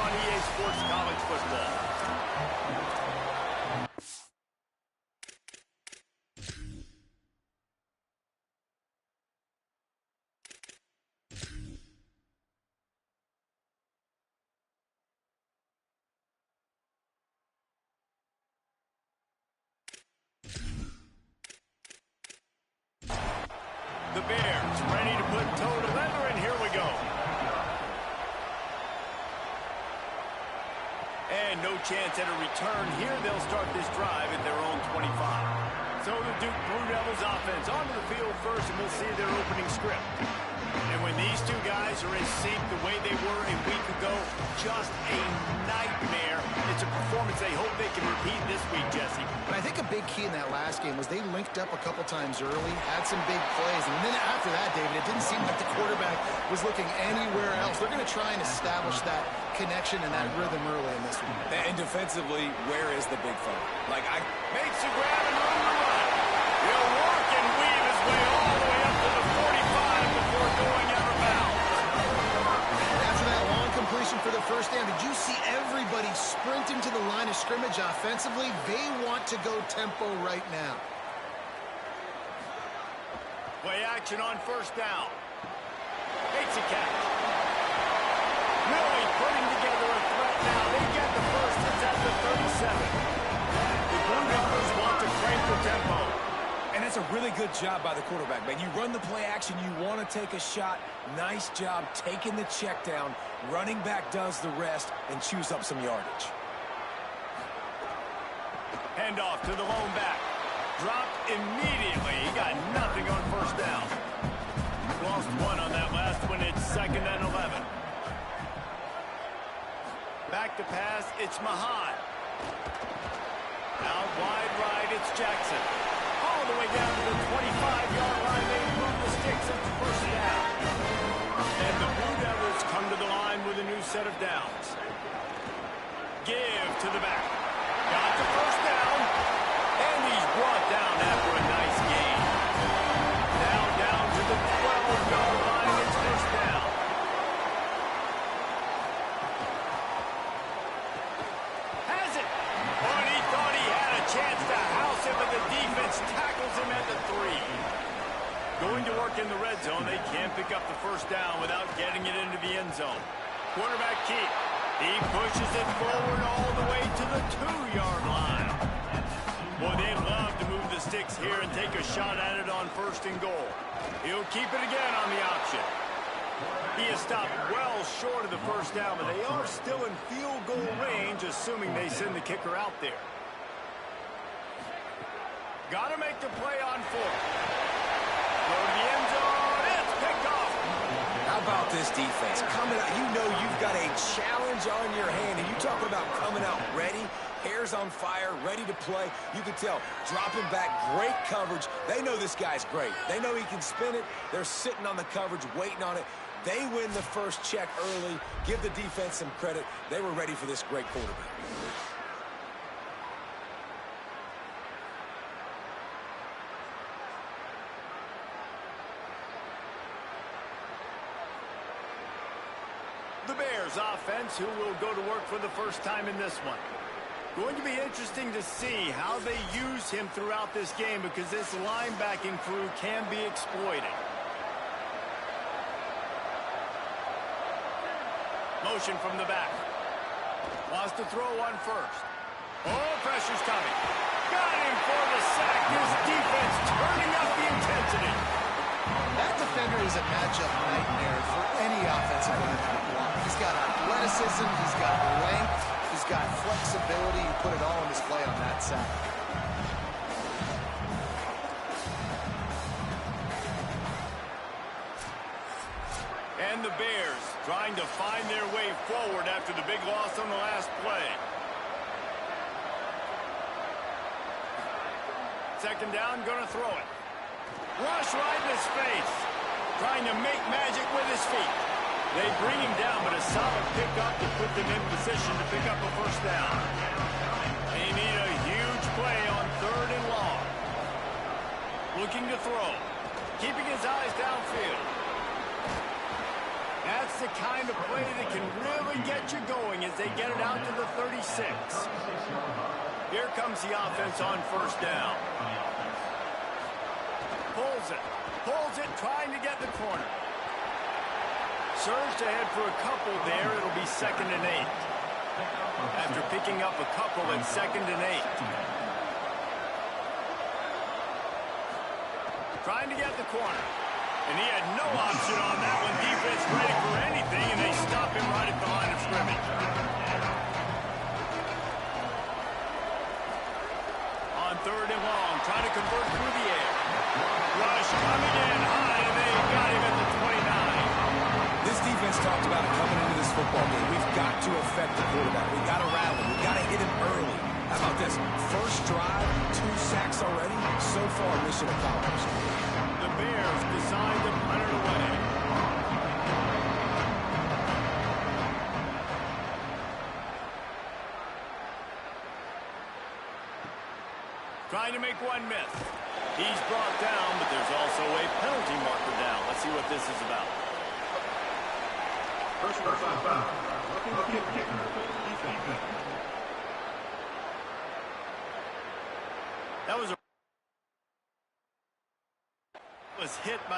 on EA Sports College Football. The Bears ready to put toe to leather, and here we go. And no chance at a return here. They'll start this drive at their own 25. So the Duke Blue Devils offense onto the field first, and we'll see their opening script. And when these two guys are in sync the way they were a week ago, just a nightmare. It's a performance they hope they can repeat this week, Jesse. But I think a big key in that last game was they linked up a couple times early, had some big plays, and then after that, David, it didn't seem like the quarterback was looking anywhere else. They're going to try and establish that connection and that rhythm early in this one. And defensively, where is the big fella? Makes a grab and room to run. He'll work and weave his way all the way up to the 45 before going out of bounds. After that long completion for the first down, did you see everybody sprinting to the line of scrimmage offensively? They want to go tempo right now. Play action on first down. Makes a catch. Really putting together a threat now. They get the first. It's at the 37. The Blue Devils want to crank the tempo. And that's a really good job by the quarterback, man. You run the play action, you want to take a shot. Nice job taking the check down. Running back does the rest and chews up some yardage. Handoff to the lone back. Dropped immediately. He got nothing on first down. Lost one on that last one. It's 2nd and 11. Back to pass. It's Mahan. Out wide right. It's Jackson. All the way down to the 25-yard line. They move the sticks at the first down. And the Blue Devils come to the line with a new set of downs. Give to the back. Got the first down. And he's brought down after a nice gain. Now down to the 12-yard line. It's first down. Has it. Oh, and he thought he had a chance to house it, but the defense tackles him at the 3. Going to work in the red zone. They can't pick up the first down without getting it into the end zone. Quarterback keep. He pushes it forward all the way to the 2-yard line. Boy, they'd love to move the sticks here and take a shot at it on 1st and goal. He'll keep it again on the option. He has stopped well short of the first down, but they are still in field goal range, assuming they send the kicker out there. Got to make the play on 4th. Go to the end zone. It's picked off. How about this defense? Coming out, you know you've got a challenge on your hand, and you talking about coming out ready, hair's on fire, ready to play. You can tell, dropping back, great coverage. They know this guy's great. They know he can spin it. They're sitting on the coverage, waiting on it. They win the first check early. Give the defense some credit. They were ready for this great quarterback. The Bears offense, who will go to work for the first time in this one. Going to be interesting to see how they use him throughout this game, because this linebacking crew can be exploited. Motion from the back. Wants to throw one first. Oh, pressure's coming. Got him for the sack. This defense turning up the intensity. That defender is a matchup nightmare for any offensive line to block. He's got athleticism, he's got length, he's got flexibility. You put it all on display on that sack. And the Bears trying to find their way forward after the big loss on the last play. 2nd down, gonna throw it. Rush right in his face. Trying to make magic with his feet. They bring him down, but a solid pickup to put them in position to pick up a first down. They need a huge play on 3rd and long. Looking to throw. Keeping his eyes downfield. That's the kind of play that can really get you going as they get it out to the 36. Here comes the offense on first down. Pulls it, trying to get the corner. Surged ahead for a couple there. It'll be 2nd and 8. After picking up a couple at 2nd and 8. Trying to get the corner. And he had no option on that one. Defense ready for anything, and they stop him right at the line of scrimmage. On 3rd and long, trying to convert through the air. Rush coming in high, and they got him at the 29. This defense talked about it coming into this football game. We've got to affect the quarterback. We've got to rattle him. We've got to hit him early. How about this? First drive, 2 sacks already. So far, mission accomplished. The Bears decide to punt it away. Trying to make one miss. He's brought down, but there's also a penalty marker down. Let's see what this is about. Personal foul. That was hit by...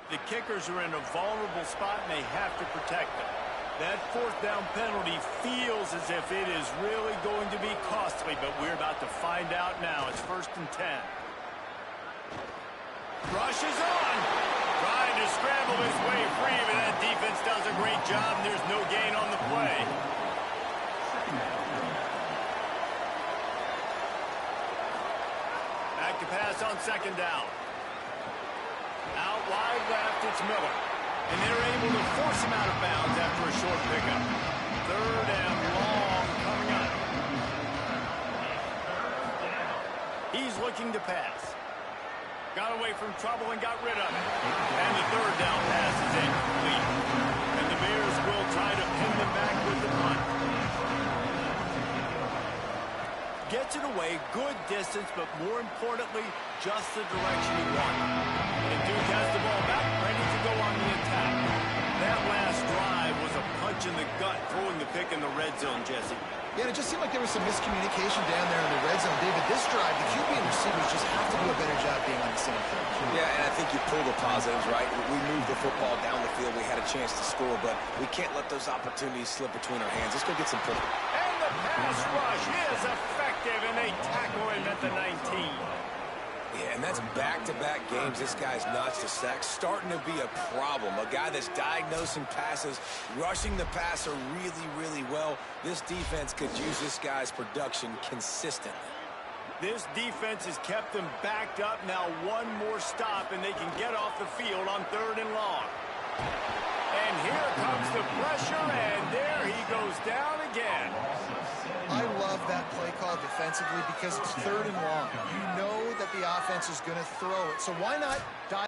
The kickers are in a vulnerable spot, and they have to protect them. That 4th down penalty feels as if it is really going to be costly, but we're about to find out now. It's 1st and 10. Rush is on. Trying to scramble his way free, but that defense does a great job, and there's no gain on the play. Back to pass on 2nd down. Out wide left, it's Miller. And they're able to force him out of bounds after a short pickup. 3rd and long coming up. He's looking to pass. Got away from trouble and got rid of it. And the 3rd down pass is incomplete. And the Bears will try to pin them back with the punt. Gets it away, good distance, but more importantly, just the direction he wanted. And Duke has the ball back, ready to go on the attack. That last drive was a punch in the gut, throwing the pick in the red zone, Jesse. Yeah, and it just seemed like there was some miscommunication down there in the red zone. David, this drive, the QB and receivers just have to do a better job being on the same page. Yeah, and I think you pull the positives, right? We moved the football down the field. We had a chance to score, but we can't let those opportunities slip between our hands. Let's go get some points. And the pass rush is effective, and they tackle him at the 19. Yeah, and that's back-to-back games. This guy's notched a sack, starting to be a problem. A guy that's diagnosing passes, rushing the passer really, really well. This defense could use this guy's production consistently. This defense has kept them backed up. Now one more stop, and they can get off the field on 3rd and long. And here comes the pressure, and there he goes down again. I love that play call defensively because it's 3rd and long. You know that the offense is going to throw it, so why not dive?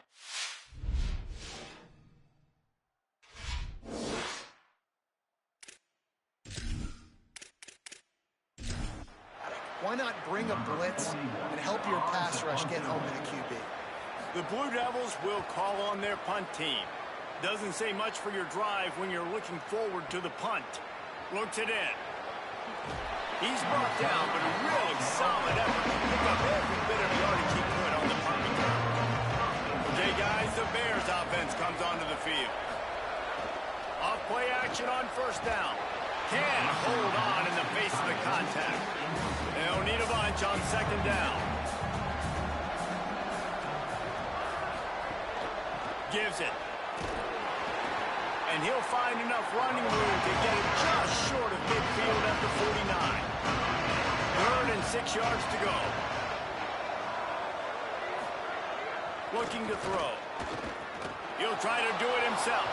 Why not bring a blitz and help your pass rush get home to the QB? The Blue Devils will call on their punt team. Doesn't say much for your drive when you're looking forward to the punt. Looks it in. He's brought down, but a really solid effort to pick up every bit of yardage he could on the punt return. Okay, guys, the Bears offense comes onto the field. Off play action on 1st down. Can't hold on in the face of the contact. They'll need a bunch on 2nd down. Gives it. And he'll find enough running room to get it just short of midfield at the 49. 3rd and 6 yards to go. Looking to throw. He'll try to do it himself.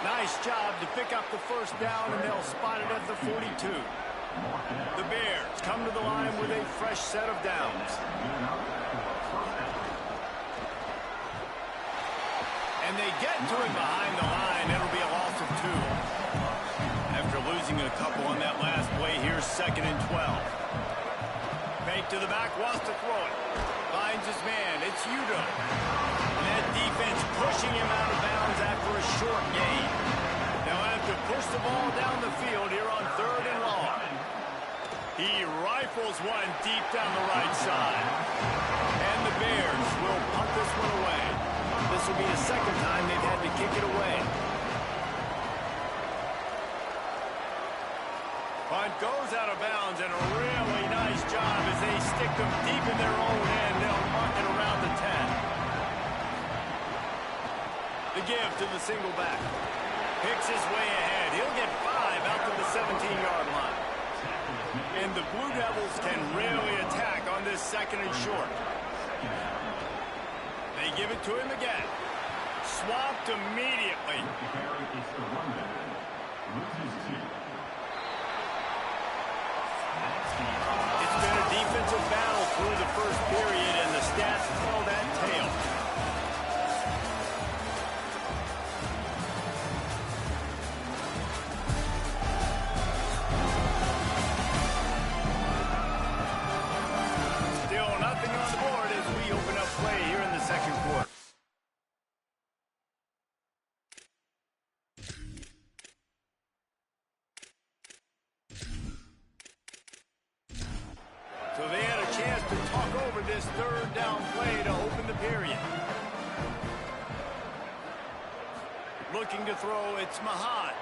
Nice job to pick up the first down, and they'll spot it at the 42. The Bears come to the line with a fresh set of downs. And they get to him behind the line. It'll be a loss of 2. After losing a couple on that last play, here's 2nd and 12. Fake to the back, wants to throw it. Finds his man. It's Udo. And that defense pushing him out of bounds after a short gain. They'll have to push the ball down the field here on 3rd and long. He rifles one deep down the right side. And the Bears will punt this one away. This will be the 2nd time they've had to kick it away. Punt goes out of bounds, and a really nice job as they stick them deep in their own end. They'll mark it around the 10. The give to the single back. Picks his way ahead. He'll get 5 out to the 17-yard line. And the Blue Devils can really attack on this 2nd and short. They give it to him again. Swamped immediately. It's been a defensive battle through the first period, and the stats tell that tale. Still nothing on the board as we open up play here in the 2nd quarter. So they had a chance to talk over this 3rd down play to open the period. Looking to throw, it's Mahad.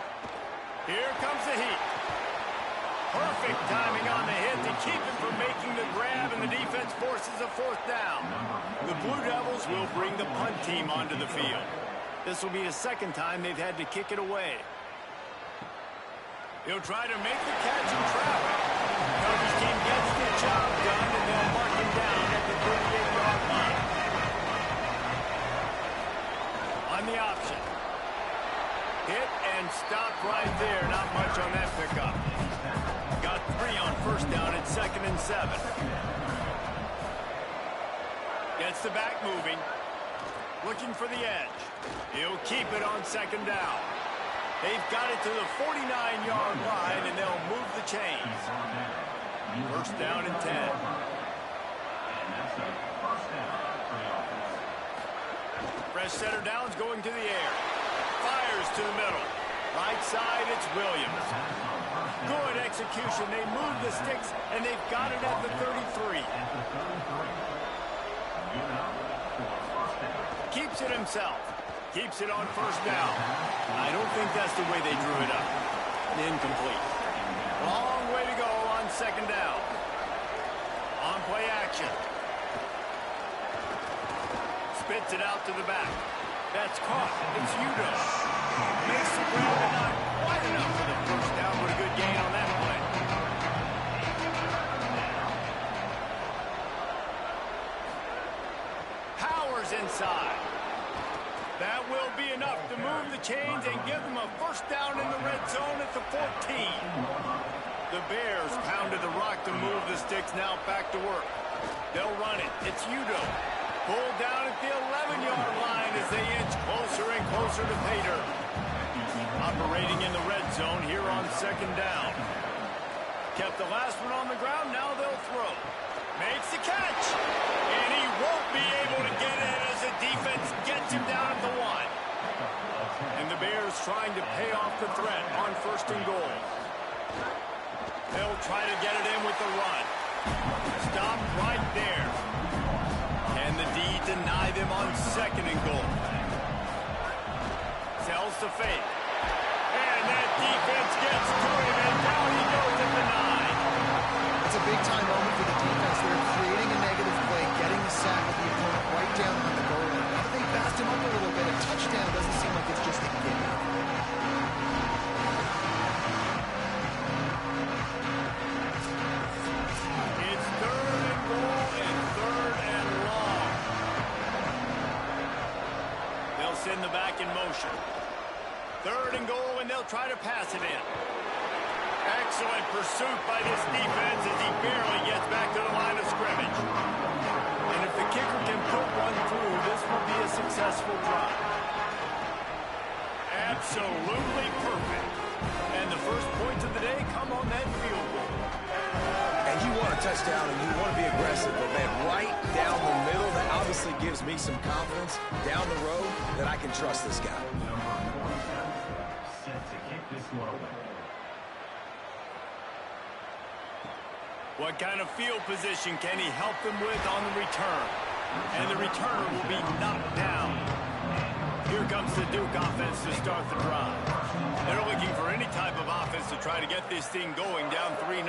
Here comes the heat. Perfect timing on the hit to keep him from making the grab, and the defense forces a 4th down. The Blue Devils will bring the punt team onto the field. This will be the 2nd time they've had to kick it away. He'll try to make the catch in traffic. Coach's team gets the job done, and they'll mark him down at the 38-yard line. On the option. Hit and stop right there. Not much on that pickup. Got 3 on 1st down at 2nd and 7. Gets the back moving. Looking for the edge. He'll keep it on 2nd down. They've got it to the 49-yard line, and they'll move the chains. 1st down and 10. Fresh center downs going to the air. Fires to the middle. Right side, it's Williams. Good execution. They move the sticks, and they've got it at the 33. Keeps it himself. Keeps it on 1st down. I don't think that's the way they drew it up. Incomplete. Long way to go on 2nd down. On play action. Spits it out to the back. That's caught. It's Udo. Makes the grab, but not quite enough for the 1st down. What a good gain on that play. Powers inside. That will be enough to move the chains and give them a 1st down in the red zone at the 14. The Bears pounded the rock to move the sticks. Now back to work. They'll run it. It's Udo. Pulled down at the 11-yard line as they inch closer and closer to Pater. Operating in the red zone here on 2nd down. Kept the last one on the ground. Now they'll throw. Makes the catch. And he won't be able to get it as the defense gets him down at the 1. And the Bears trying to pay off the threat on 1st and goal. They'll try to get it in with the run. Stop right there. Can the D deny them on 2nd and goal? Sells to fake. And that defense gets to him, and down he goes at the 9. It's a big-time moment for the defense. They're creating a negative play, getting the sack with the opponent right down on the goal line. They backed him up a little bit. send the back in motion. 3rd and goal, and they'll try to pass it in. Excellent pursuit by this defense as he barely gets back to the line of scrimmage. And if the kicker can put one through, this will be a successful drive. Absolutely perfect. And the first points of the day come on that field goal. And you want a touchdown and you want to be aggressive, but man, right down the middle, that obviously gives me some confidence down the road that I can trust this guy. Set to kick this one away. What kind of field position can he help them with on the return? And the returner will be knocked down. Here comes the Duke offense to start the drive. They're looking for any type of offense to try to get this thing going, down 3-0.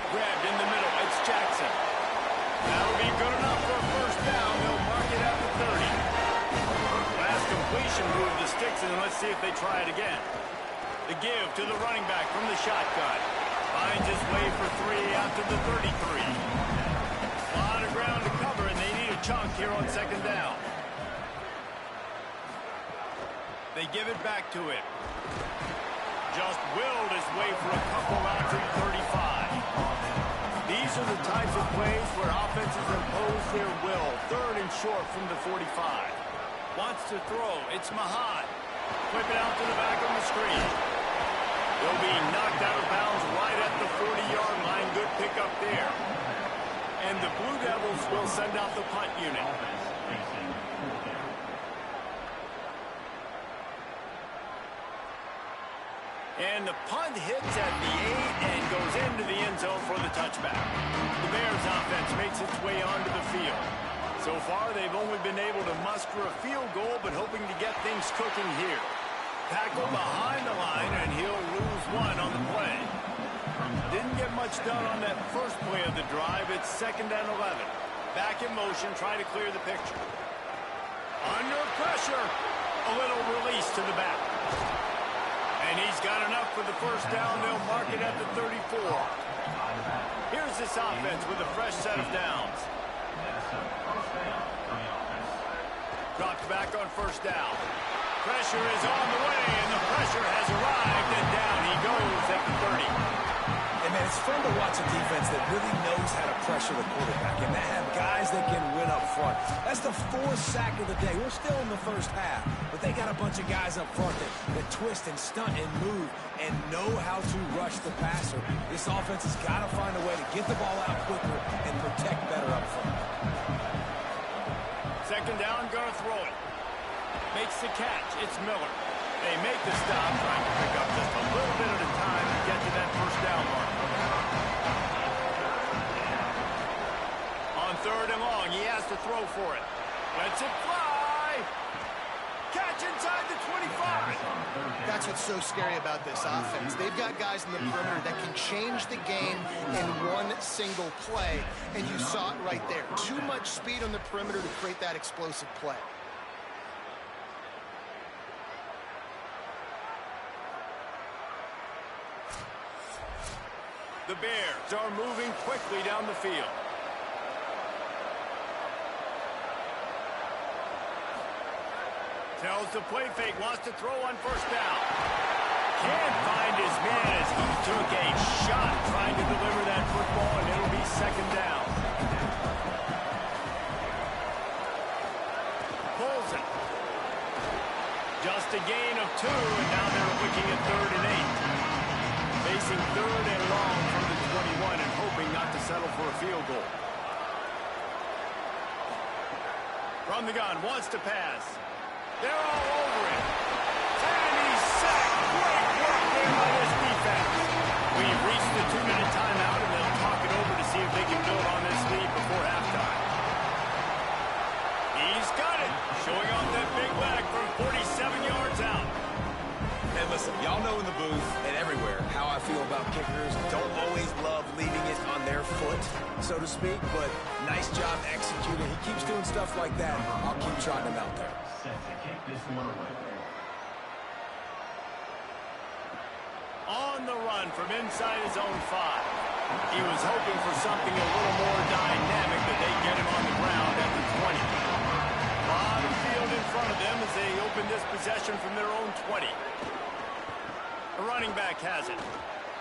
Grabbed in the middle, it's Jackson. That'll be good enough for a first down. They'll mark it at the 30. Last completion, move the sticks, and let's see if they try it again. The give to the running back from the shotgun. Finds his way for 3 out to the 33. A lot of ground to cover, and they need a chunk here on 2nd down. They give it back to him. Just willed his way for a couple out to the 35. These are the types of plays where offenses impose their will. 3rd and short from the 45. Wants to throw. It's Mahan. Flip it out to the back on the screen. They'll be knocked out of bounds right at the 40-yard line. Good pickup there. And the Blue Devils will send out the punt unit. And the punt hits at the 8 and goes into the end zone for the touchback. The Bears offense makes its way onto the field. So far, they've only been able to muster a field goal, but hoping to get things cooking here. Tackle behind the line, and he'll lose 1 on the play. Didn't get much done on that first play of the drive. It's 2nd and 11. Back in motion, try to clear the picture. Under pressure. A little release to the back. And he's got enough for the first down. They'll mark it at the 34. Here's this offense with a fresh set of downs. Dropped back on 1st down. Pressure is on the way, and the pressure has arrived, and down he goes at the 30. And man, it's fun to watch a defense that really knows how to pressure the quarterback and that have guys that can win up front. That's the 4th sack of the day. We're still in the first half, but they got a bunch of guys up front that twist and stunt and move and know how to rush the passer. This offense has got to find a way to get the ball out quicker and protect better up front. 2nd down, gonna throw it. Makes the catch. It's Miller. They make the stop, trying to pick up just a little bit at a time to get to that first down mark. On 3rd and long, he has to throw for it. Lets it fly. Catch inside the 25. That's what's so scary about this offense. They've got guys in the perimeter that can change the game in one single play, and you saw it right there. Too much speed on the perimeter to create that explosive play. The Bears are moving quickly down the field. Tells the play fake, wants to throw on 1st down. Can't find his man as he took a shot trying to deliver that football, and it'll be 2nd down. Pulls it. Just a gain of 2, and now they're looking at 3rd and 8. Facing 3rd and long from the 21 and hoping not to settle for a field goal. From the gun, wants to pass. They're all over it. And he's sacked. Great work there by this defense. We've reached the 2-minute timeout, and they'll talk it over to see if they can build on this lead before halftime. He's got it. Showing off that big leg from 47 yards out. And listen, y'all know in the booth and everywhere how I feel about kickers. Don't always love leaving it on their foot, so to speak, but nice job executing. He keeps doing stuff like that. I'll keep trotting him out there. Set to kick this one away. On the run from inside his own 5. He was hoping for something a little more dynamic, but they get him on the ground at the 20. lot of field in front of them as they open this possession from their own 20. The running back has it.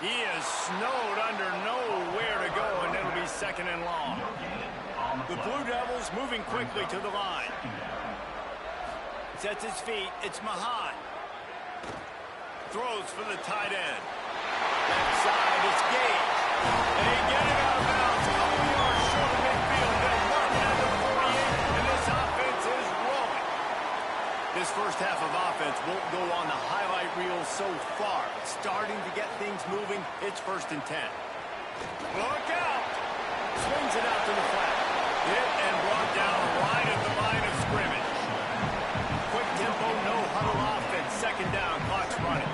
He is snowed under, nowhere to go, and it'll be second and long. The Blue Devils moving quickly to the line. Sets his feet. It's Mahan. Throws for the tight end. Left side is Gage. They get it out of bounds. A couple yards short of midfield. They'll mark it at the 48, and this offense is rolling. This first half of offense won't go on the highlight reel so far. Starting to get things moving. It's 1st and 10. Look out. Swings it out to the flat. Hit and brought down right at the line of scrimmage. Quick tempo, no huddle offense. Second down, clock's running.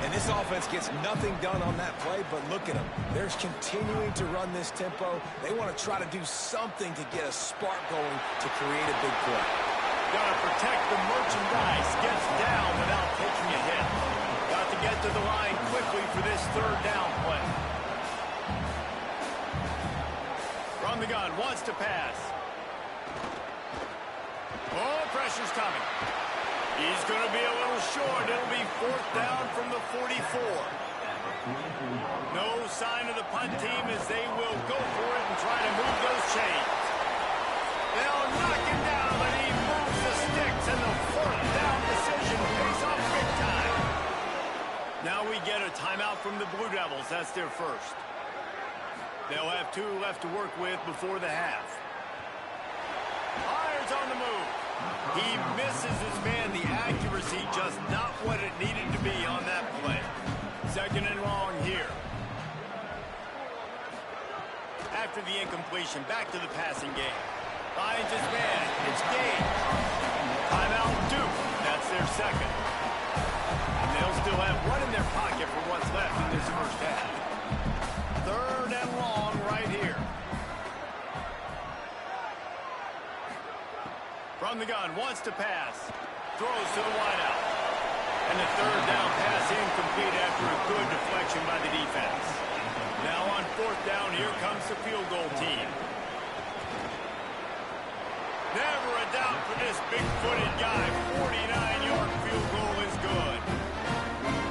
And this offense gets nothing done on that play, but look at them. They're continuing to run this tempo. They want to try to do something to get a spark going to create a big play. Got to protect the merchandise. Gets down without taking a hit. Got to get to the line quickly for this 3rd down play. From the gun, wants to pass. Oh, pressure's coming. He's going to be a little short. It'll be 4th down from the 44. No sign of the punt team as they will go for it and try to move those chains. They'll knock him down, but he moves the sticks, and the 4th down decision pays off big time. Now we get a timeout from the Blue Devils. That's their first. They'll have 2 left to work with before the half. Myers on the move. He misses his man. The accuracy just not what it needed to be on that play. 2nd and long here. After the incompletion, back to the passing game. Finds his man. It's Gage. Timeout Duke. That's their second. And they'll still have 1 in their pocket for what's left in this first half. 3rd and long right here. From the gun, wants to pass. Throws to the wideout. And the 3rd down pass incomplete after a good deflection by the defense. Now on 4th down, here comes the field goal team. Never a doubt for this big-footed guy. 49-yard field goal is good.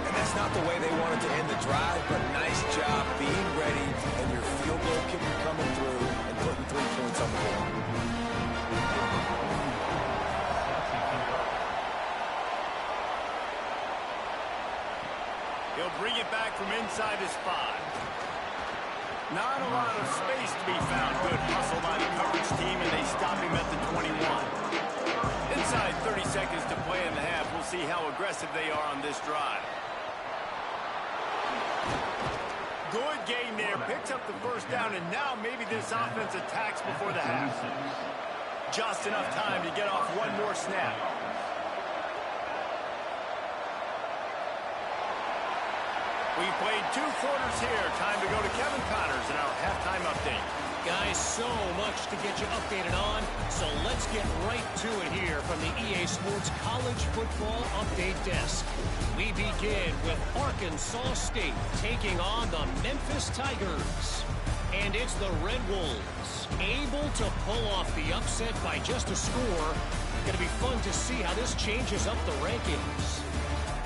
And that's not the way they wanted to end the drive, but nice job being ready and your field goal kicker coming through and putting 3 points on the board. He'll bring it back from inside his 5. Not a lot of space to be found. Good hustle by the coverage team, and they stop him at the 21. Inside 30 seconds to play in the half. We'll see how aggressive they are on this drive. Good game there. Picks up the 1st down, and now maybe this offense attacks before the half. Just enough time to get off 1 more snap. We played 2 quarters here. Time to go to Kevin Connors in our halftime update. Guys, so much to get you updated on, so let's get right to it here from the EA Sports College Football Update Desk. We begin with Arkansas State taking on the Memphis Tigers. And it's the Red Wolves, able to pull off the upset by just a score. Going to be fun to see how this changes up the rankings.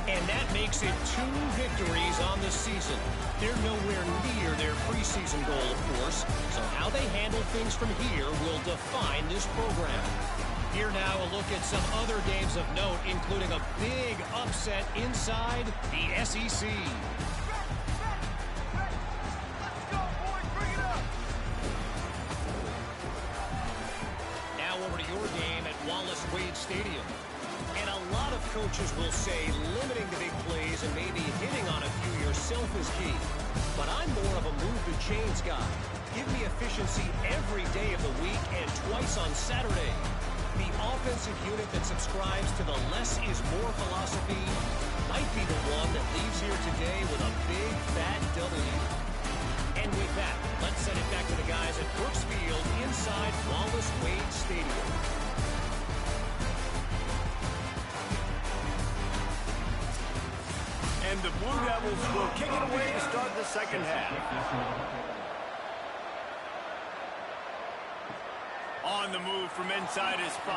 And that makes it 2 victories on the season. They're nowhere near their preseason goal, of course. So how they handle things from here will define this program. Here now a look at some other games of note, including a big upset inside the SEC. Now over to your game at Wallace Wade Stadium. And a lot of coaches will say limiting the big plays and maybe hitting on a few yourself is key. But I'm more of a move the chains guy. Give me efficiency every day of the week and twice on Saturday. The offensive unit that subscribes to the less is more philosophy might be the one that leaves here today with a big fat W. And with that, let's send it back to the guys at Brooks Field inside Wallace Wade Stadium. And the Blue Devils will kick it away to start the second half. On the move from inside his 5.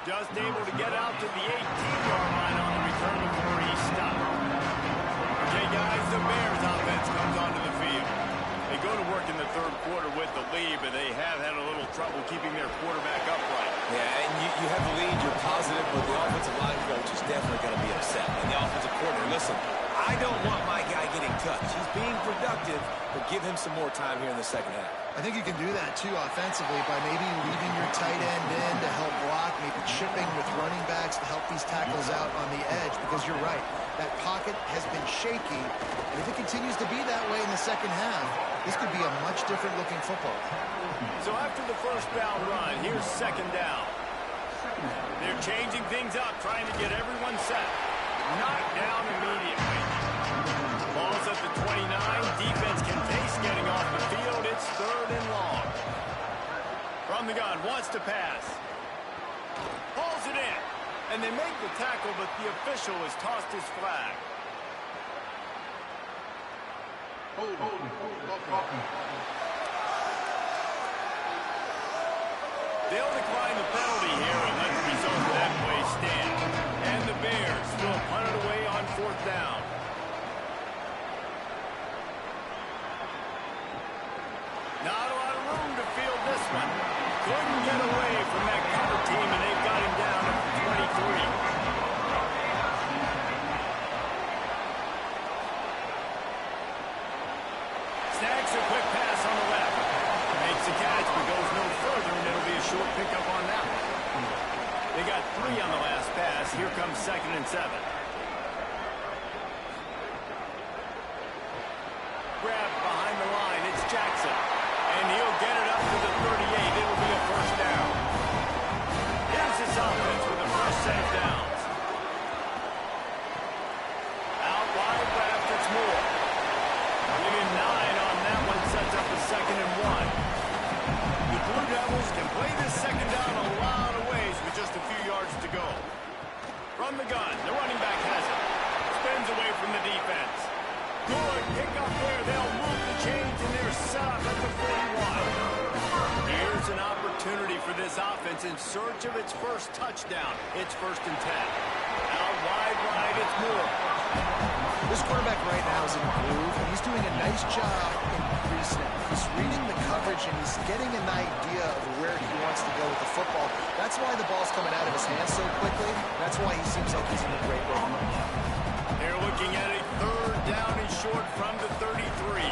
Just able to get out to the 18-yard line on the return before he stopped. Okay, guys, the Bears offense comes onto the field. They go to work in the third quarter with the lead, but they have had a little trouble keeping their quarterback upright. Yeah, and you have the lead, you're positive, but the offensive line coach is definitely going to be upset. And the offensive coordinator, listen, I don't want my guy getting touched. He's being productive, but give him some more time here in the second half. I think you can do that, too, offensively, by maybe leaving your tight end in to help block, maybe chipping with running backs to help these tackles out on the edge, because you're right, that pocket has been shaky, and if it continues to be that way in the second half, this could be a much different-looking football. So after the first down run, here's second down. They're changing things up, trying to get everyone set. Knocked down immediately. Ball's at the 29. Defense can taste getting off the field. It's third and long. From the gun, wants to pass. Pulls it in. And they make the tackle, but the official has tossed his flag. They'll decline the penalty here and let the result of that play stand. And the Bears will punt it away on fourth down. Not a lot of room to field this one. Couldn't get away from that cover team, and they've got him down at the 23. Snags a quick pass on the left. Makes the catch, but goes no further, and it'll be a short pickup on that one. They got 3 on the last pass. Here comes 2nd and 7. Grab behind the line. It's Jackson. And he'll get it up to the 38. It'll be a first down. Here's this offense with a fresh set of downs. Out wide left, it's Moore. Give him 9 on that one. Sets up a 2nd and 1. The Blue Devils can play this second down a lot of ways with just a few yards to go. From the gun, the running back has it. Spins away from the defense. Good pick up there. They'll move the chains, and they're set up at the 41. Here's an opportunity for this offense in search of its first touchdown. It's 1st and 10. Out wide right, it's Moore. This quarterback right now is in a groove, and he's doing a nice job in pre-snap. He's reading the coverage, and he's getting an idea of where he wants to go with the football. That's why the ball's coming out of his hands so quickly. That's why he seems like he's in a great rhythm. They're looking at a 3rd down and short from the 33.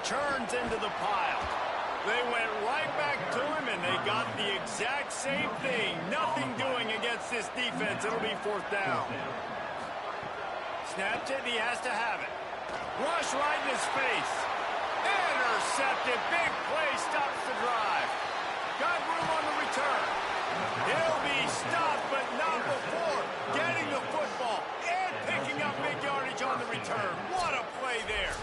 Turns into the pile. They went right back to him, and they got the exact same thing. Nothing doing against this defense. It'll be 4th down. Snapped it, he has to have it. Rush right in his face. Intercepted. Big play stops the drive. Got room on the return. He'll be stopped, but not before getting the football and picking up big yardage on the return. What a play there.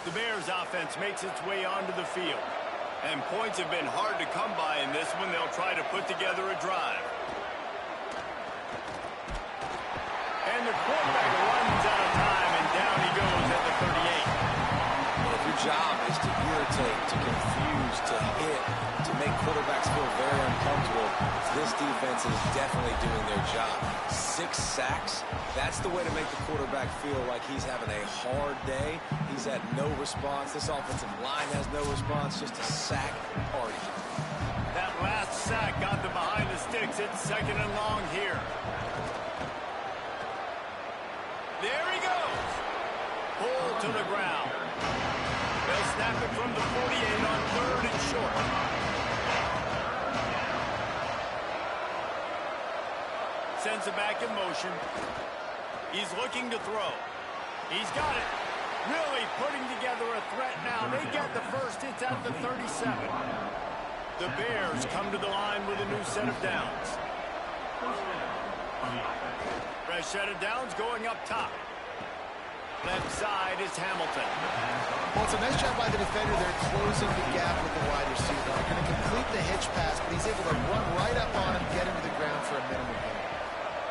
The Bears offense makes its way onto the field. And points have been hard to come by in this one. They'll try to put together a drive. And the quarterback runs out of time, and down he goes at the 38. Well, if your job is to irritate, to confuse, to hit, to make quarterbacks feel very uncomfortable, this defense is definitely doing their job. 6 sacks, that's the way to make the quarterback feel like he's having a hard day. He's had no response. This offensive line has no response, just a sack party. That last sack got them behind the sticks. It's 2nd and long here. There he goes. Pulled to the ground. They'll snap it from the 48 on 3rd and short. Sends it back in motion. He's looking to throw. He's got it. Really putting together a threat now. They get the first. It's at the 37. The Bears come to the line with a new set of downs. Fresh set of downs going up top. Left side is Hamilton. Well, it's a nice job by the defender there, closing the gap with the wide receiver. They're going to complete the hitch pass, but he's able to run right up on him, get him to the ground for a minimum gain.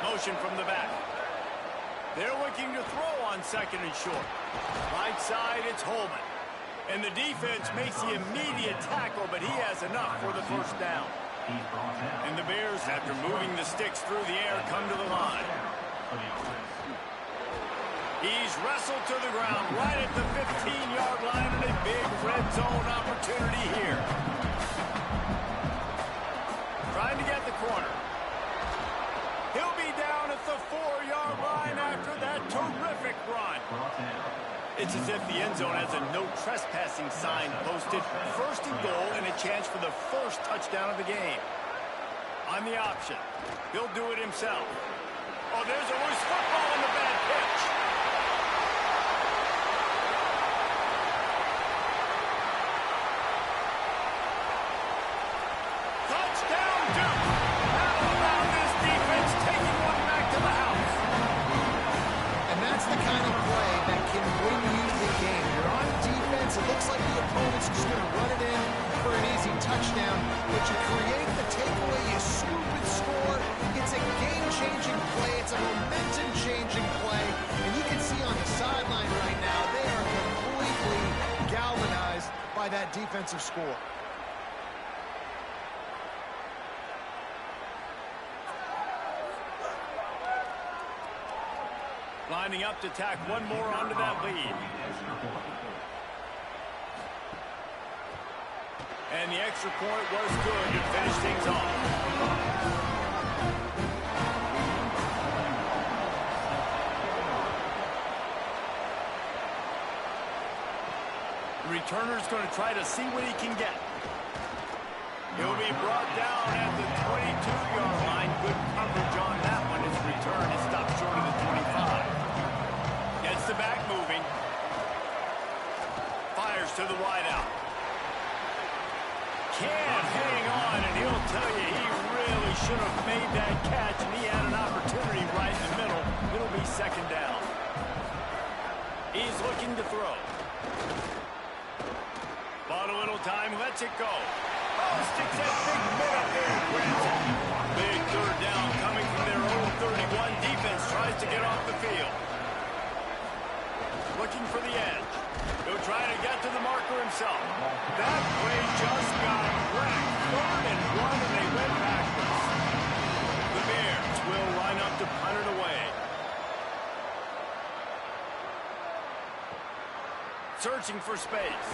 Motion from the back. They're looking to throw on 2nd and short. Right side, it's Holman. And the defense makes the immediate tackle, but he has enough for the first down. And the Bears, after moving the sticks through the air, come to the line. He's wrestled to the ground right at the 15-yard line, and a big red zone opportunity here. Trying to get the corner. He'll be down at the 4-yard line after that terrific run. It's as if the end zone has a no trespassing sign posted. First and goal, and a chance for the first touchdown of the game. On the option, he'll do it himself. Oh, there's a loose football in the bad pitch. Touchdown, Duke. How about this defense taking one back to the house? And that's the kind of play that can win you the game. You're on defense. It looks like the opponent's just going to run it in for an easy touchdown, but you create the takeaway, you swoop and score. It's a game-changing play. It's a momentum-changing play. And you can see on the sideline right now, they are completely galvanized by that defensive score. Lining up to tack one more onto that lead. And the extra point was good to finish things off. The returner's going to try to see what he can get. He'll be brought down at the 22-yard line. Good coverage on that one. His return is stopped short of the 25. Gets the back moving. Fires to the wideout. Can't hang on, and he'll tell you he really should have made that catch, and he had an opportunity right in the middle. It'll be second down. He's looking to throw. Bought a little time, lets it go. Oh, sticks that big mid up there and grabs it. Big third down coming from their own 31. Defense tries to get off the field. Looking for the edge. He'll try to get to the marker himself. That play just got wrecked. Third and one, and they went backwards. The Bears will line up to punt it away. Searching for space.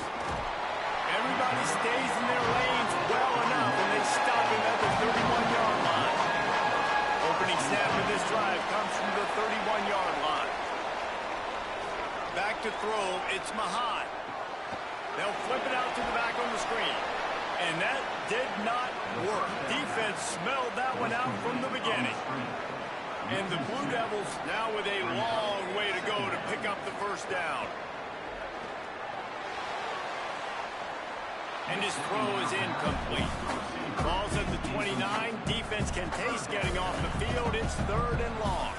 Everybody stays in their lanes well enough, and they stop him at the 31-yard line. Opening snap of this drive comes from the 31-yard line. Back to throw, it's Mahan. They'll flip it out to the back on the screen. And that did not work. Defense smelled that one out from the beginning. And the Blue Devils now with a long way to go to pick up the first down. And his throw is incomplete. Ball's at the 29. Defense can taste getting off the field. It's third and long.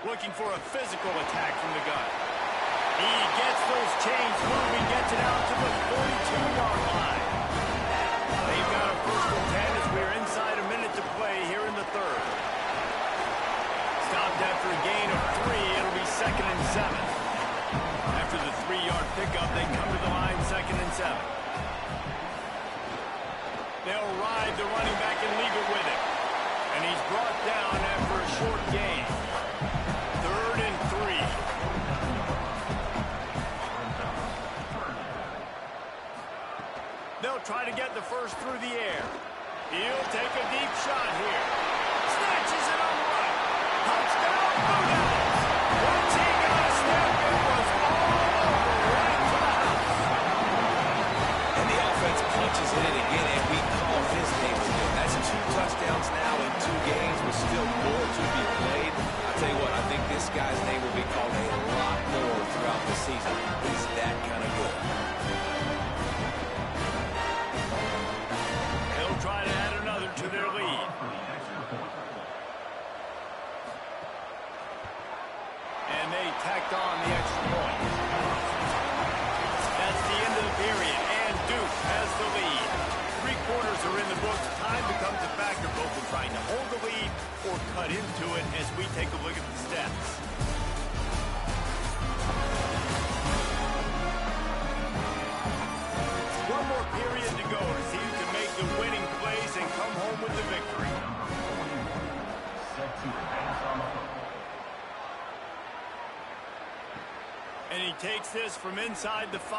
Looking for a physical attack from the gun. He gets those chains moving, gets it out to the 42-yard line. They've got a first and 10 as we're inside a minute to play here in the third. Stopped after a gain of 3. It'll be second and 7. After the 3-yard pickup, they come to the line second and 7. They'll ride the running back and leave it with him. And he's brought down after a short gain. Third and 3. They'll try to get the first through the air. He'll take a deep shot here. Snatches it on the right. Touchdown, Blue Devils. Once he got a snap, it was all over right to the house. And the offense punches it in again, and we call his name again. That's 2 touchdowns now in 2 games with still more to be played. I'll tell you what, I think this guy's name will be called a lot more throughout the season. He's that kind of good. They'll try to add another to their lead. And they tacked on the extra point. That's the end of the period, and Duke has the lead. 3 quarters are in the books. Time becomes a factor both in trying to hold the lead or cut into it as we take a look at the stats. And he takes this from inside the 5.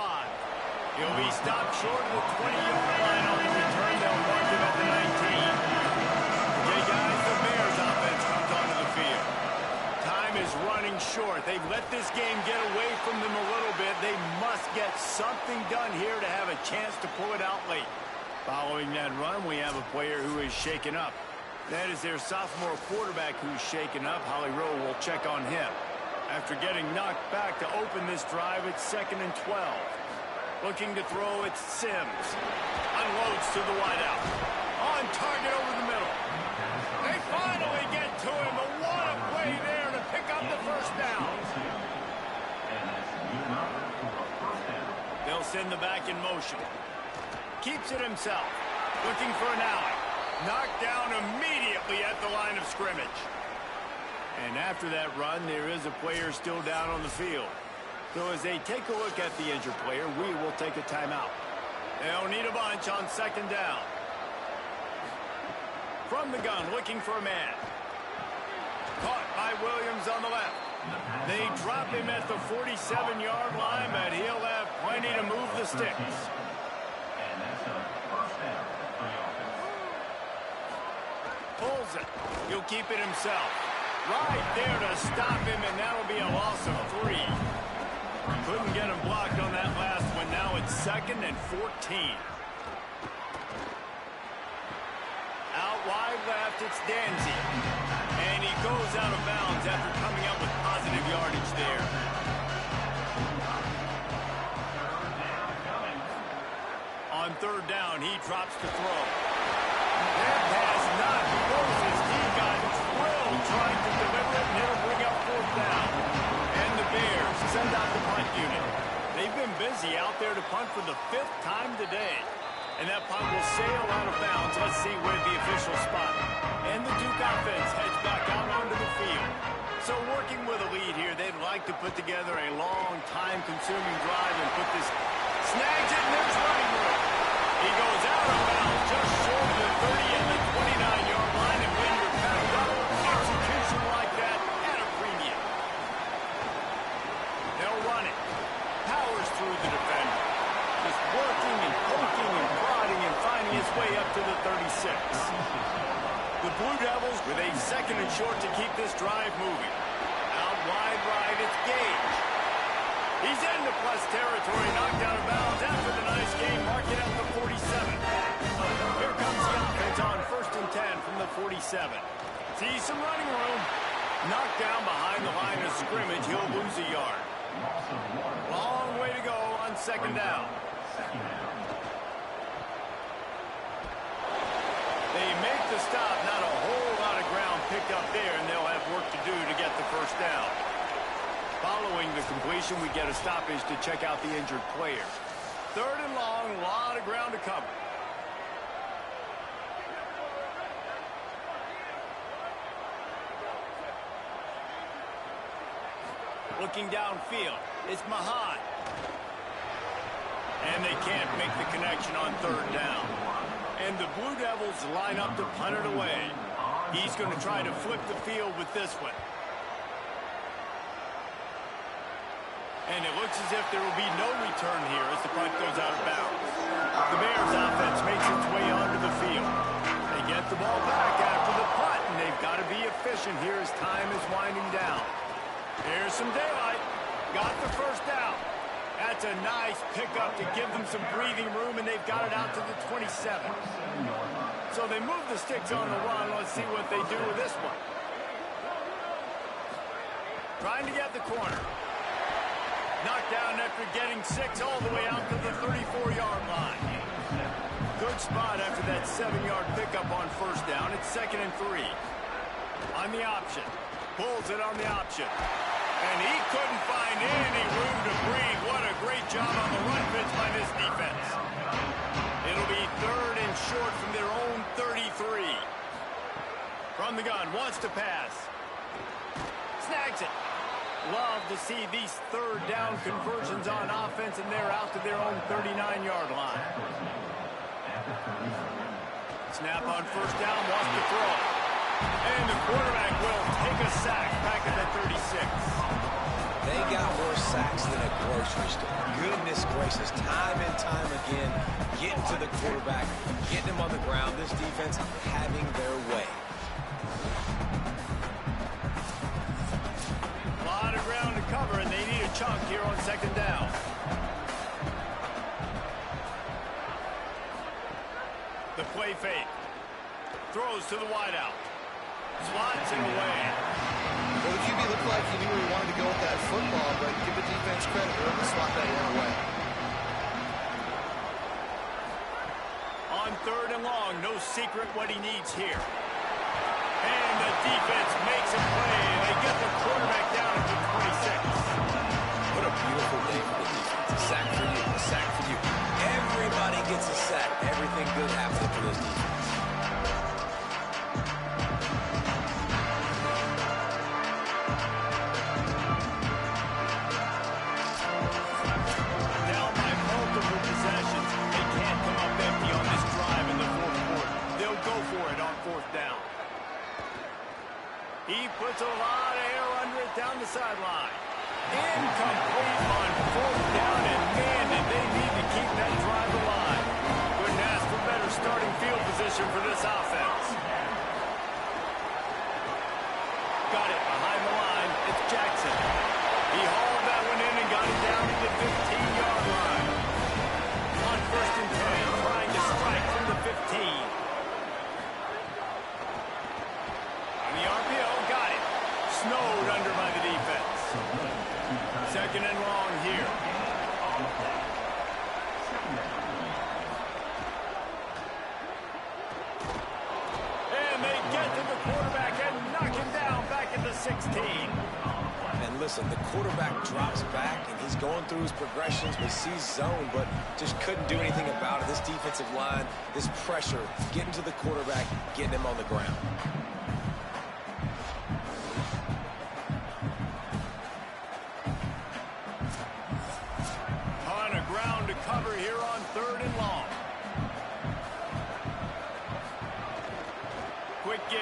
He'll be stopped short of the 20-yard line on the return. They'll mark him at the 19. Okay, guys, the Bears offense comes onto the field. Time is running short. They've let this game get away from them a little bit. They must get something done here to have a chance to pull it out late. Following that run, we have a player who is shaken up. That is their sophomore quarterback who's shaken up. Holly Rowe will check on him. After getting knocked back to open this drive, it's 2nd and 12. Looking to throw, it's Sims. Unloads to the wideout. On target over the middle. They finally get to him, but what a play there to pick up the first down. They'll send the back in motion. Keeps it himself. Looking for an alley. Knocked down immediately at the line of scrimmage. And after that run, there is a player still down on the field. So as they take a look at the injured player, we will take a timeout. They'll need a bunch on 2nd down. From the gun, looking for a man. Caught by Williams on the left. They drop him at the 47-yard line, but he'll have plenty to move the sticks. And that's a first down for the offense. Pulls it. He'll keep it himself. Right there to stop him, and that'll be a loss of 3. Couldn't get him blocked on that last one. Now it's 2nd and 14. Out wide left, it's Danzy. And he goes out of bounds after coming up with positive yardage there. On 3rd down, he drops to throw. That pass not Moses. He got drilled trying to deliver it, and it'll bring up 4th down. And the Bears send out the punt unit. They've been busy out there to punt for the 5th time today. And that punt will sail out of bounds. Let's see where the official spot. And the Duke offense heads back out onto the field. So working with a lead here, they'd like to put together a long, time-consuming drive and put this... Snags it, and there's running room. He goes out of bounds just short of the 30 and the 29-yard line. And when you're backed up, execution like that at a premium. They'll run it. Powers through the defender. Just working and poking and prodding and finding his way up to the 36. The Blue Devils with a 2nd and short to keep this drive moving. Out wide right, it's Gage. He's into plus territory, knocked out of bounds after the nice game, marking out the 47. Here comes the offense on 1st and 10 from the 47. See some running room. Knocked down behind the line of scrimmage, he'll lose a yard. Long way to go on 2nd down. They make the stop, not a whole lot of ground picked up there, and they'll have work to do to get the first down. Following the completion, we get a stoppage to check out the injured player. 3rd and long, a lot of ground to cover. Looking downfield, it's Mahan. And they can't make the connection on 3rd down. And the Blue Devils line up to punt it away. He's going to try to flip the field with this one. And it looks as if there will be no return here as the punt goes out of bounds. The Bears offense makes its way onto the field. They get the ball back after the punt, and they've got to be efficient here as time is winding down. Here's some daylight. Got the first down. That's a nice pickup to give them some breathing room, and they've got it out to the 27. So they move the sticks on the run. Let's see what they do with this one. Trying to get the corner. Knocked down after getting 6 all the way out to the 34-yard line. Good spot after that 7-yard pickup on 1st down. It's 2nd and 3. On the option. Pulls it on the option. And he couldn't find any room to breathe. What a great job on the run pitch by this defense. It'll be 3rd and short from their own 33. From the gun, wants to pass. Snags it. Love to see these 3rd down conversions on offense, and they're out to their own 39-yard line. Snap on 1st down, wants to throw. And the quarterback will take a sack back at the 36. They got more sacks than a grocery store. Goodness gracious, time and time again, getting to the quarterback, getting him on the ground. This defense having their way. A lot of ground to cover, and they need a chunk here on second down. The play fake. Throws to the wideout. Slots it away. Well, the QB looked like he knew where he wanted to go with that football, but give the defense credit. They're able to slot that one away. On third and long, no secret what he needs here. And the defense makes a play. They get the quarterback down at the 26. What a beautiful day for the defense. A sack for you, a sack for you. Everybody gets a sack. Everything good happening for this defense. Down by multiple possessions. They can't come up empty on this drive in the fourth quarter. They'll go for it on fourth down. He puts a lot of air under it down the sideline. Incomplete on fourth down, and man, did they need to keep that drive alive. Couldn't ask for better starting field position for this offense. Got it behind the line. It's Jackson. He hauled that one in and got it down to the 15-yard line. On first and 10, trying to strike from the 15. On the RPO, got it. Snowed under by the defense. Second and long here. And they get to the quarterback and knock him down back at the 16. And listen, the quarterback drops back, and he's going through his progressions, but sees zone, but just couldn't do anything about it. This defensive line, this pressure, getting to the quarterback, getting him on the ground. On a ground to cover here on third and long. Quick give.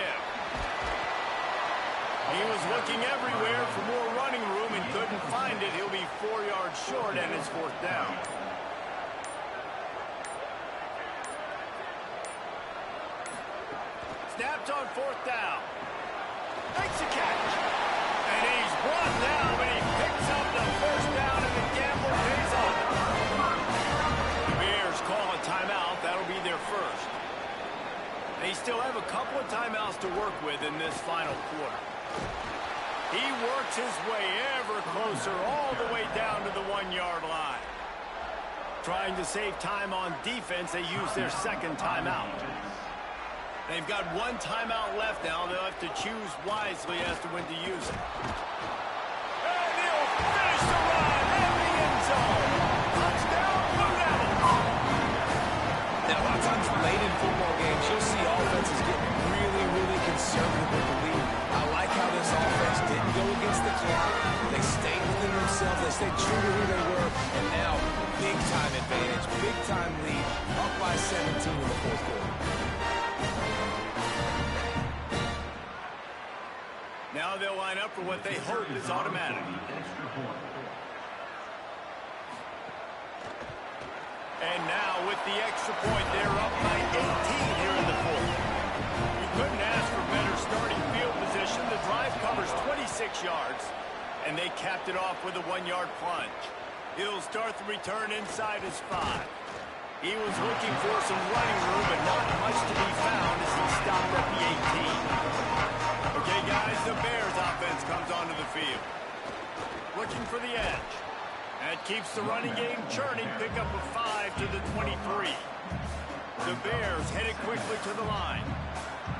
He was looking everywhere for more running room and couldn't find it. He'll be 4 yards short and it's fourth down. Snapped on fourth down. Makes a catch. And he's brought down, but he picks up the first down and the gamble pays off. The Bears call a timeout. That'll be their first. They still have a couple of timeouts to work with in this final quarter. He works his way ever closer all the way down to the 1-yard line. Trying to save time on defense, they use their second timeout. They've got one timeout left now. They'll have to choose wisely as to when to use it. And he'll finish the run in the end zone. Touchdown, Blue Devils. Now, a lot of times late in football games, you'll see offenses get really, really conservative with the lead. I like how this offense didn't go against the clock. They stayed within themselves. They stayed true to who they were. And now, big-time advantage, big-time lead, up by 17 in the fourth quarter. Now they'll line up for what they hope is automatic. And now with the extra point, they're up by 18 here in the fourth. You couldn't ask for better starting field position. The drive covers 26 yards, and they capped it off with a 1-yard plunge. He'll start the return inside his 5. He was looking for some running room, but not much to be found as he stopped at the 18. Okay, guys, the Bears offense comes onto the field. Looking for the edge. That keeps the running game churning. Pick up a 5 to the 23. The Bears headed quickly to the line.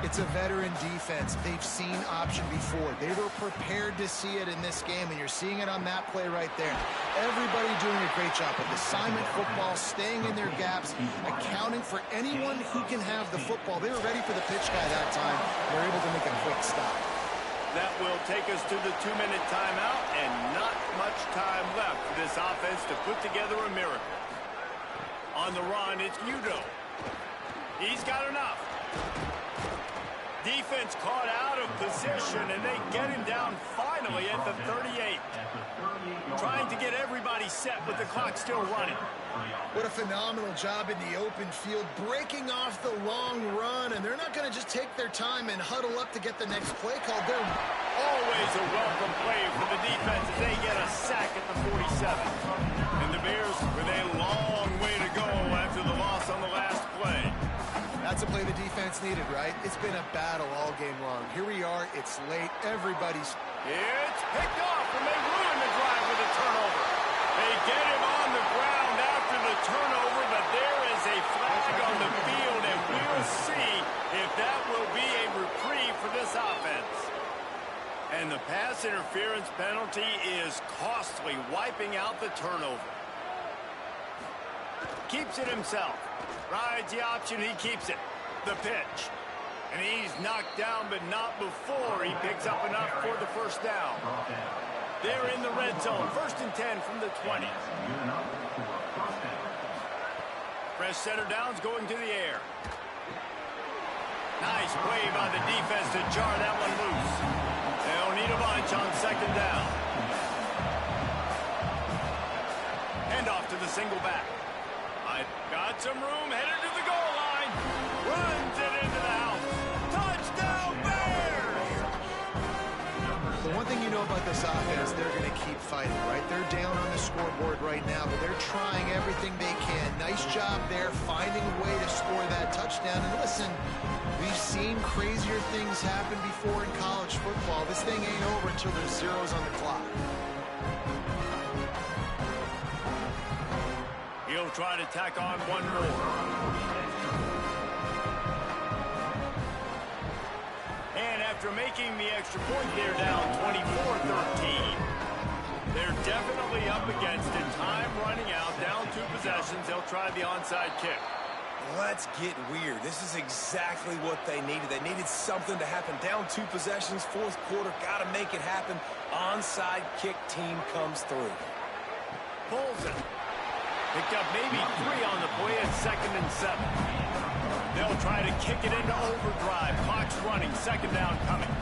It's a veteran defense. They've seen option before. They were prepared to see it in this game, and you're seeing it on that play right there. Everybody doing a great job with assignment football, staying in their gaps, accounting for anyone who can have the football. They were ready for the pitch guy that time. They're able to make a quick stop. That will take us to the 2-minute timeout, and not much time left for this offense to put together a miracle. On the run, it's Udo. He's got enough. Defense caught out of position, and they get him down finally at the 38. Trying to get Everybody's set with the clock still running. What a phenomenal job in the open field, breaking off the long run, and they're not going to just take their time and huddle up to get the next play called. They're always a welcome play for the defense as they get a sack at the 47. And the Bears with a long way to go after the loss on the last play. That's a play the defense needed, right? It's been a battle all game long. Here we are. It's late. Everybody's... It's picked off, and they ruin the drive with a turnover. They get him on the ground after the turnover, but there is a flag on the field, and we'll see if that will be a reprieve for this offense. And the pass interference penalty is costly, wiping out the turnover. Keeps it himself. Rides the option, he keeps it. The pitch. And he's knocked down, but not before he picks up enough for the first down. They're in the red zone. 1st and 10 from the 20. Fresh center downs going to the air. Nice play by the defense to jar that one loose. They'll need a bunch on 2nd down. Hand off to the single back. Got some room, headed to the goal line. Runs it into the house. Touchdown, Bears! The one thing you know about this offense, they're going to keep fighting, right? They're down on the scoreboard right now, but they're trying everything they can. Nice job there, finding a way to score that touchdown. And listen, we've seen crazier things happen before in college football. This thing ain't over until there's zeros on the clock. He'll try to tack on one more. And after making the extra point, they're down 24-13. They're definitely up against it. Time running out, down 2 possessions. They'll try the onside kick. Let's get weird. This is exactly what they needed. They needed something to happen. Down 2 possessions, 4th quarter, got to make it happen. Onside kick team comes through. Pulls it. Picked up maybe 3 on the play at 2nd and 7. They'll try to kick it into overdrive. Clock's running. 2nd down coming.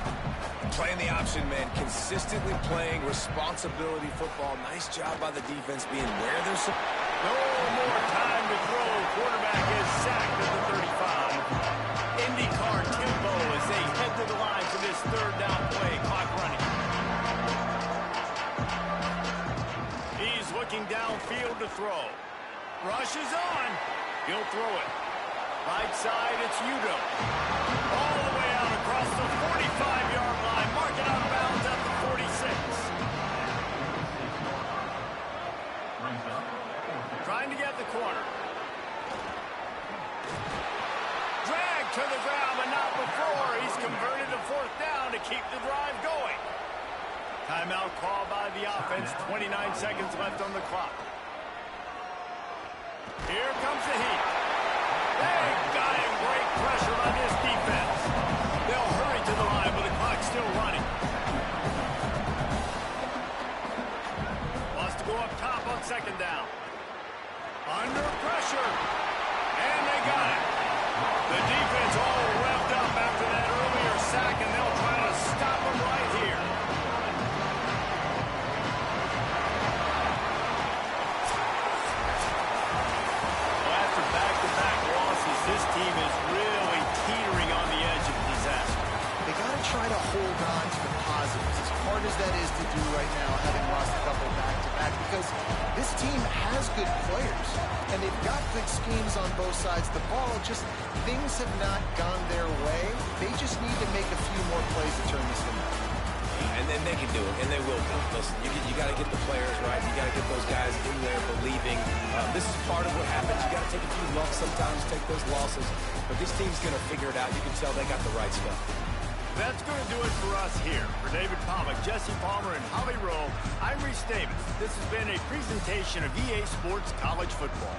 Playing the option, man. Consistently playing responsibility football. Nice job by the defense being where they're supposed. No more time to throw. Quarterback is sacked at the 35. IndyCar tempo as they head to the line for this 3rd down play. Clock running. He's looking downfield to throw. Rush is on. He'll throw it. Right side, it's Udo. All the way out across the 45-yard line. Mark it out of bounds at the 46. Trying to get the corner. Drag to the ground, but not before. He's converted to 4th down to keep the drive going. Timeout called by the offense. 29 seconds left on the clock. Here comes the heat. They got him. Great pressure on this defense. They'll hurry to the line, but the clock's still running. Wants to go up top on 2nd down. Under pressure. And they got it. The defense all revved up after that earlier sack, and they'll try to stop him right here. This team is really teetering on the edge of disaster. They got to try to hold on to the positives, as hard as that is to do right now, having lost a couple back-to-back, because this team has good players, and they've got good schemes on both sides of the ball. Just things have not gone their way. They just need to make a few more plays to turn this thing around. And then they can do it, and they will do it. Listen, you got to get the players right. You got to get those guys in there believing. This is part of what happens. You got to take a few lumps sometimes, take those losses. But this team's going to figure it out. You can tell they got the right stuff. That's going to do it for us here. For David Pollack, Jesse Palmer, and Holly Rowe, I'm Reese Davis. This has been a presentation of EA Sports College Football.